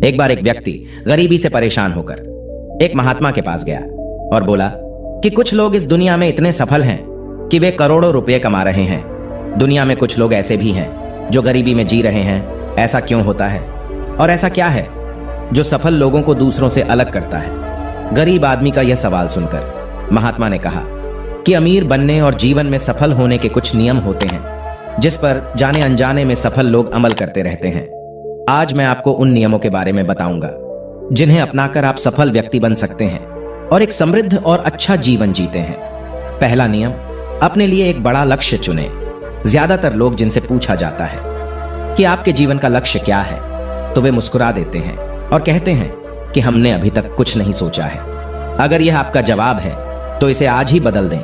एक बार एक व्यक्ति गरीबी से परेशान होकर एक महात्मा के पास गया और बोला कि कुछ लोग इस दुनिया में इतने सफल हैं कि वे करोड़ों रुपए कमा रहे हैं। दुनिया में कुछ लोग ऐसे भी हैं जो गरीबी में जी रहे हैं। ऐसा क्यों होता है और ऐसा क्या है जो सफल लोगों को दूसरों से अलग करता है? गरीब आदमी का यह सवाल सुनकर महात्मा ने कहा कि अमीर बनने और जीवन में सफल होने के कुछ नियम होते हैं जिस पर जाने अनजाने में सफल लोग अमल करते रहते हैं। आज मैं आपको उन नियमों के बारे में बताऊंगा जिन्हें अपनाकर आप सफल व्यक्ति बन सकते हैं और एक समृद्ध और अच्छा जीवन जीते हैं। पहला नियम, अपने लिए एक बड़ा लक्ष्य चुनें। ज्यादातर लोग जिनसे पूछा जाता है कि आपके जीवन का लक्ष्य क्या है तो वे मुस्कुरा देते हैं और कहते हैं कि हमने अभी तक कुछ नहीं सोचा है। अगर यह आपका जवाब है तो इसे आज ही बदल दें।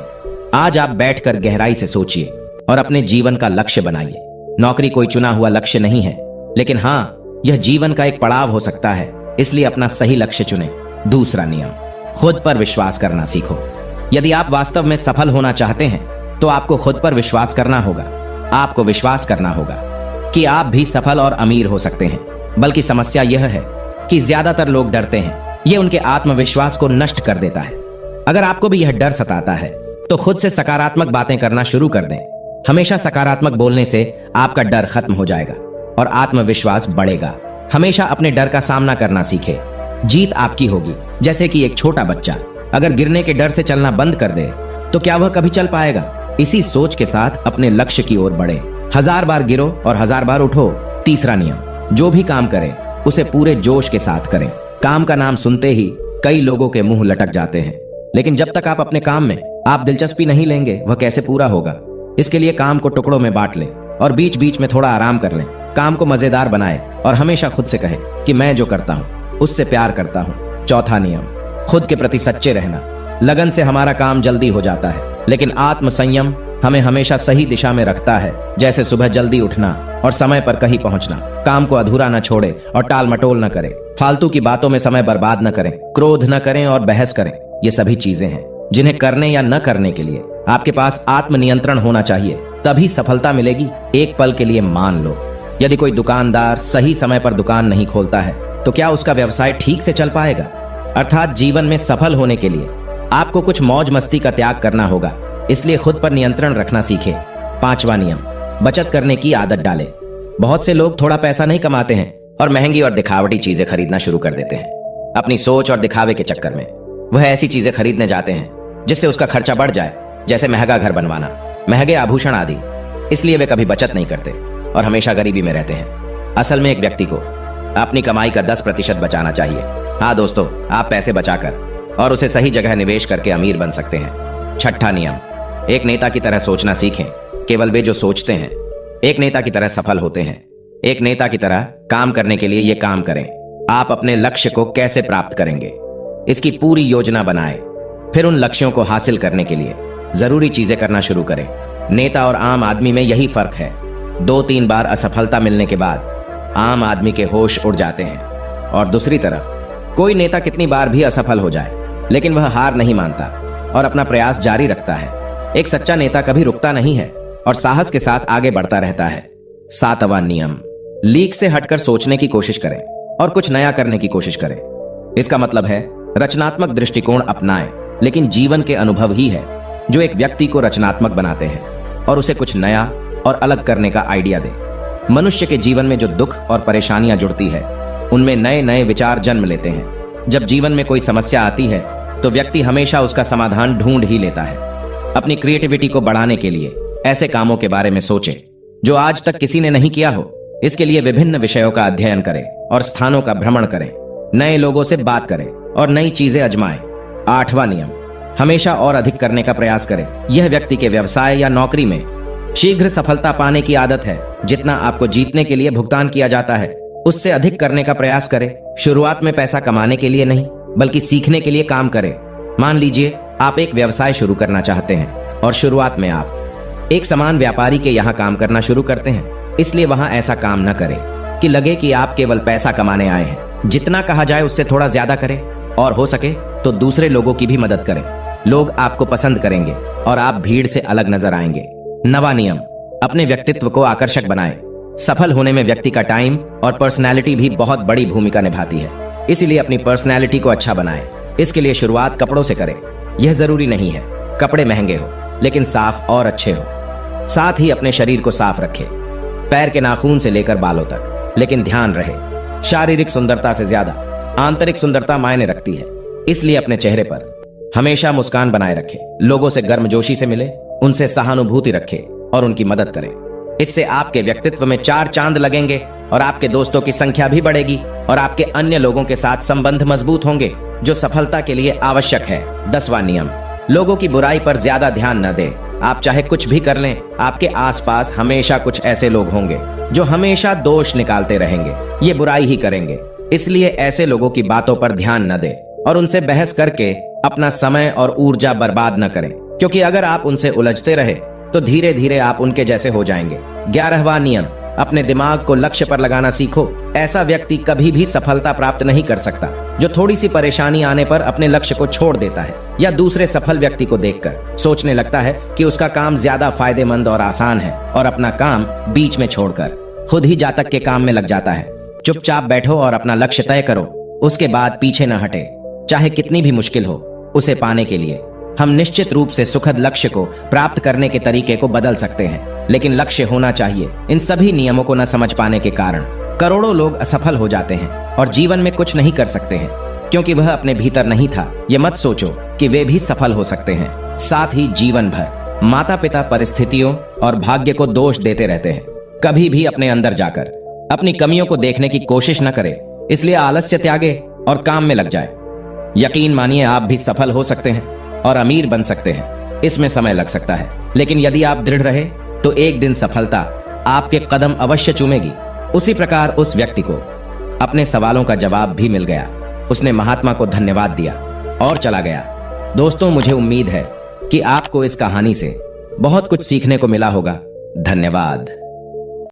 आज आप बैठकर गहराई से सोचिए और अपने जीवन का लक्ष्य बनाइए। नौकरी कोई चुना हुआ लक्ष्य नहीं है, लेकिन हाँ, यह जीवन का एक पड़ाव हो सकता है, इसलिए अपना सही लक्ष्य चुनें। दूसरा नियम, खुद पर विश्वास करना सीखो। यदि आप वास्तव में सफल होना चाहते हैं तो आपको खुद पर विश्वास करना होगा। आपको विश्वास करना होगा कि आप भी सफल और अमीर हो सकते हैं। बल्कि समस्या यह है कि ज्यादातर लोग डरते हैं। यह उनके आत्मविश्वास को नष्ट कर देता है। अगर आपको भी यह डर सताता है तो खुद से सकारात्मक बातें करना शुरू कर दें। हमेशा सकारात्मक बोलने से आपका डर खत्म हो जाएगा और आत्मविश्वास बढ़ेगा। हमेशा अपने डर का सामना करना सीखें। जीत आपकी होगी। जैसे कि एक छोटा बच्चा अगर गिरने के डर से चलना बंद कर दे तो क्या वह कभी चल पाएगा? इसी सोच के साथ अपने लक्ष्य की ओर बढ़े। 1000 बार गिरो और 1000 बार उठो। तीसरा नियम, जो भी काम करें उसे पूरे जोश के साथ करें। काम का नाम सुनते ही कई लोगों के मुंह लटक जाते हैं, लेकिन जब तक आप अपने काम में आप दिलचस्पी नहीं लेंगे वह कैसे पूरा होगा? इसके लिए काम को टुकड़ों में बांट लें और बीच बीच में थोड़ा आराम कर लें। काम को मजेदार बनाए और हमेशा खुद से कहे कि मैं जो करता हूं उससे प्यार करता हूं। चौथा नियम, खुद के प्रति सच्चे रहना। लगन से हमारा काम जल्दी हो जाता है, लेकिन आत्मसंयम हमें हमेशा सही दिशा में रखता है। जैसे सुबह जल्दी उठना और समय पर कहीं पहुंचना। काम को अधूरा न छोड़े और टाल मटोल न करें। फालतू की बातों में समय बर्बाद न करें। क्रोध न करें और बहस करें। ये सभी चीजें हैं जिन्हें करने या न करने के लिए आपके पास आत्मनियंत्रण होना चाहिए, तभी सफलता मिलेगी। एक पल के लिए मान लो, यदि कोई दुकानदार सही समय पर दुकान नहीं खोलता है तो क्या उसका व्यवसाय ठीक से चल पाएगा? अर्थात जीवन में सफल होने के लिए आपको कुछ मौज मस्ती का त्याग करना होगा, इसलिए खुद पर नियंत्रण रखना सीखें। पांचवा नियम, बचत करने की आदत डालें। बहुत से लोग थोड़ा पैसा नहीं कमाते हैं और महंगी और दिखावटी चीजें खरीदना शुरू कर देते हैं। अपनी सोच और दिखावे के चक्कर में वह ऐसी चीजें खरीदने जाते हैं जिससे उसका खर्चा बढ़ जाए, जैसे महंगा घर बनवाना, महंगे आभूषण आदि। इसलिए वे कभी बचत नहीं करते और हमेशा गरीबी में रहते हैं। असल में एक व्यक्ति को अपनी कमाई का 10% बचाना चाहिए। हाँ दोस्तों, आप पैसे बचाकर और उसे सही जगह निवेश करके अमीर बन सकते हैं। छठा नियम, एक नेता की तरह सोचना सीखें। केवल वे जो सोचते हैं एक नेता की तरह सफल होते हैं। एक नेता की तरह काम करने के लिए ये काम करें। आप अपने लक्ष्य को कैसे प्राप्त करेंगे इसकी पूरी योजना बनाएं। फिर उन लक्ष्यों को हासिल करने के लिए जरूरी चीजें करना शुरू करें। नेता और आम आदमी में यही फर्क है। 2-3 बार असफलता मिलने के बाद आम आदमी के होश उड़ जाते हैं और दूसरी तरफ कोई नेता कितनी बार भी असफल हो जाए लेकिन वह हार नहीं मानता और अपना प्रयास जारी रखता है। एक सच्चा नेता कभी रुकता नहीं है और साहस के साथ आगे बढ़ता रहता है। 7वां नियम, लीक से हटकर सोचने की कोशिश करें और कुछ नया करने की कोशिश करें। इसका मतलब है रचनात्मक दृष्टिकोण अपनाएं, लेकिन जीवन के अनुभव ही है जो एक व्यक्ति को रचनात्मक बनाते हैं और उसे कुछ नया और अलग करने का आइडिया दे। मनुष्य के जीवन में जो दुख और परेशानियां जुड़ती है उनमें नए नए विचार जन्म लेते हैं। जब जीवन में कोई समस्या आती है तो व्यक्ति हमेशा उसका समाधान ढूंढ ही लेता है। अपनी क्रिएटिविटी को बढ़ाने के लिए ऐसे कामों के बारे में सोचें जो आज तक किसी ने नहीं किया हो। इसके लिए विभिन्न विषयों का अध्ययन करें और स्थानों का भ्रमण करें। नए लोगों से बात करें और नई चीजें आजमाएं। 8वां नियम, हमेशा और अधिक करने का प्रयास करें। यह व्यक्ति के व्यवसाय या नौकरी में शीघ्र सफलता पाने की आदत है। जितना आपको जीतने के लिए भुगतान किया जाता है उससे अधिक करने का प्रयास करें। शुरुआत में पैसा कमाने के लिए नहीं बल्कि सीखने के लिए काम करें। मान लीजिए आप एक व्यवसाय शुरू करना चाहते हैं और शुरुआत में आप एक समान व्यापारी के यहाँ काम करना शुरू करते हैं, इसलिए वहां ऐसा काम न करें कि लगे कि आप केवल पैसा कमाने आए हैं। जितना कहा जाए उससे थोड़ा ज्यादा करें और हो सके तो दूसरे लोगों की भी मदद करें। लोग आपको पसंद करेंगे और आप भीड़ से अलग नजर आएंगे। 9वां नियम, अपने व्यक्तित्व को आकर्षक बनाएं। सफल होने में व्यक्ति का टाइम और पर्सनैलिटी भी बहुत बड़ी भूमिका निभाती है। इसीलिए अपनी पर्सनैलिटी को अच्छा बनाएं। इसके लिए शुरुआत कपड़ों से करें। यह जरूरी नहीं है कपड़े महंगे हो, लेकिन साफ और अच्छे हो। साथ ही अपने शरीर को साफ रखें, पैर के नाखून से लेकर बालों तक। लेकिन ध्यान रहे, शारीरिक सुंदरता से ज्यादा आंतरिक सुंदरता मायने रखती है। इसलिए अपने चेहरे पर हमेशा मुस्कान बनाए रखें। लोगों से गर्मजोशी से मिले, उनसे सहानुभूति रखें और उनकी मदद करें। इससे आपके व्यक्तित्व में 4 चांद लगेंगे और आपके दोस्तों की संख्या भी बढ़ेगी और आपके अन्य लोगों के साथ संबंध मजबूत होंगे, जो सफलता के लिए आवश्यक है। 10वां नियम, लोगों की बुराई पर ज्यादा ध्यान न दें। आप चाहे कुछ भी कर लें, आपके आसपास हमेशा कुछ ऐसे लोग होंगे जो हमेशा दोष निकालते रहेंगे, ये बुराई ही करेंगे। इसलिए ऐसे लोगों की बातों पर ध्यान न दें और उनसे बहस करके अपना समय और ऊर्जा बर्बाद न करें, क्योंकि अगर आप उनसे उलझते रहे तो धीरे धीरे आप उनके जैसे हो जाएंगे। 11वां नियम, अपने दिमाग को लक्ष्य पर लगाना सीखो। ऐसा व्यक्ति कभी भी सफलता प्राप्त नहीं कर सकता जो थोड़ी सी परेशानी आने पर अपने लक्ष्य को छोड़ देता है या दूसरे सफल व्यक्ति को देखकर सोचने लगता है कि उसका काम ज्यादा फायदेमंद और आसान है और अपना काम बीच में छोड़कर खुद ही जातक के काम में लग जाता है। चुपचाप बैठो और अपना लक्ष्य तय करो, उसके बाद पीछे न हटे। चाहे कितनी भी मुश्किल हो, उसे पाने के लिए हम निश्चित रूप से सुखद लक्ष्य को प्राप्त करने के तरीके को बदल सकते हैं, लेकिन लक्ष्य होना चाहिए। इन सभी नियमों को न समझ पाने के कारण करोड़ों लोग असफल हो जाते हैं और जीवन में कुछ नहीं कर सकते हैं, क्योंकि वह अपने भीतर नहीं था। ये मत सोचो कि वे भी सफल हो सकते हैं। साथ ही जीवन भर माता पिता परिस्थितियों और भाग्य को दोष देते रहते हैं। कभी भी अपने अंदर जाकर अपनी कमियों को देखने की कोशिश न करे। इसलिए आलस्य त्यागे और काम में लग जाए। यकीन मानिए, आप भी सफल हो सकते हैं और अमीर बन सकते हैं। इसमें समय लग सकता है, लेकिन यदि आप दृढ़ रहे तो एक दिन सफलता आपके कदम अवश्य चूमेगी। उसी प्रकार उस व्यक्ति को अपने सवालों का जवाब भी मिल गया। उसने महात्मा को धन्यवाद दिया और चला गया। दोस्तों, मुझे उम्मीद है कि आपको इस कहानी से बहुत कुछ सीखने को मिला होगा। धन्यवाद।